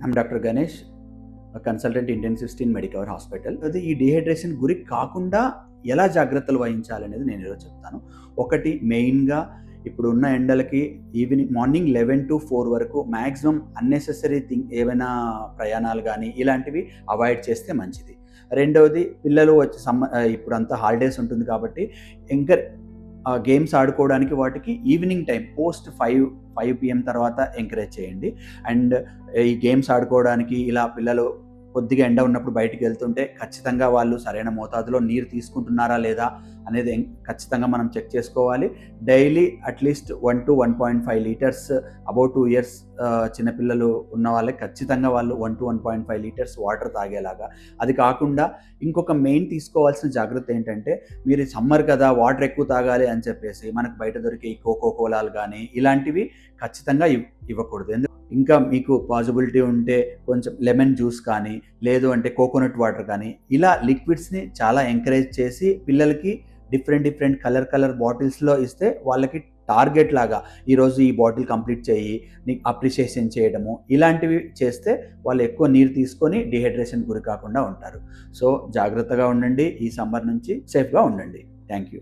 I'm doctor Ganesh, consultant intensivist in Medicover hospital. అది ఈ dehydration గురి కాకుండా ఎలా జాగ్రత్తలు వహించాలనేది నేను ఈరోజు చెప్తాను. ఒకటి మెయిన్‌గా ఇప్పుడున్న ఎండలకి మార్నింగ్ 11-4 వరకు మ్యాక్సిమం అన్నెసెసరీ ఏవైనా ప్రయాణాలు గానీ ఇలాంటివి అవాయిడ్ చేస్తే మంచిది. రెండవది పిల్లలు వచ్చి ఇప్పుడంతా హాలిడేస్ ఉంటుంది కాబట్టి గేమ్స్ ఆడుకోవడానికి వాటికి ఈవినింగ్ టైం పోస్ట్ 5 PM తర్వాత ఎంకరేజ్ చేయండి. అండ్ ఈ గేమ్స్ ఆడుకోవడానికి ఇలా పిల్లలు కొద్దిగా ఎండ ఉన్నప్పుడు బయటికి వెళ్తుంటే ఖచ్చితంగా వాళ్ళు సరైన మోతాదులో నీరు తీసుకుంటున్నారా లేదా అనేది ఖచ్చితంగా మనం చెక్ చేసుకోవాలి. Daily at least 1-1.5 litres above 2 years చిన్నపిల్లలు ఉన్న వాళ్ళకి ఖచ్చితంగా వాళ్ళు 1-1.5 లీటర్స్ వాటర్ తాగేలాగా. అది కాకుండా ఇంకొక మెయిన్ తీసుకోవాల్సిన జాగ్రత్త ఏంటంటే, మీరు సమ్మర్ కదా వాటర్ ఎక్కువ తాగాలి అని చెప్పేసి మనకు బయట దొరికే కోకో కోలాలు కానీ ఇలాంటివి ఖచ్చితంగా ఇవ్వకూడదు. ఇంకా మీకు పాసిబిలిటీ ఉంటే కొంచెం లెమన్ జ్యూస్ కానీ, లేదు అంటే కోకోనట్ వాటర్ కానీ, ఇలా లిక్విడ్స్ని చాలా ఎంకరేజ్ చేసి పిల్లలకి డిఫరెంట్ కలర్ బాటిల్స్లో ఇస్తే వాళ్ళకి టార్గెట్ లాగా ఈరోజు ఈ బాటిల్ కంప్లీట్ చేయి, నీకు అప్రిషియేషన్ చేయడము ఇలాంటివి చేస్తే వాళ్ళు ఎక్కువ నీరు తీసుకొని డిహైడ్రేషన్ గురి కాకుండా ఉంటారు. సో జాగ్రత్తగా ఉండండి. ఈ సమ్మర్ నుంచి సేఫ్గా ఉండండి. Thank you.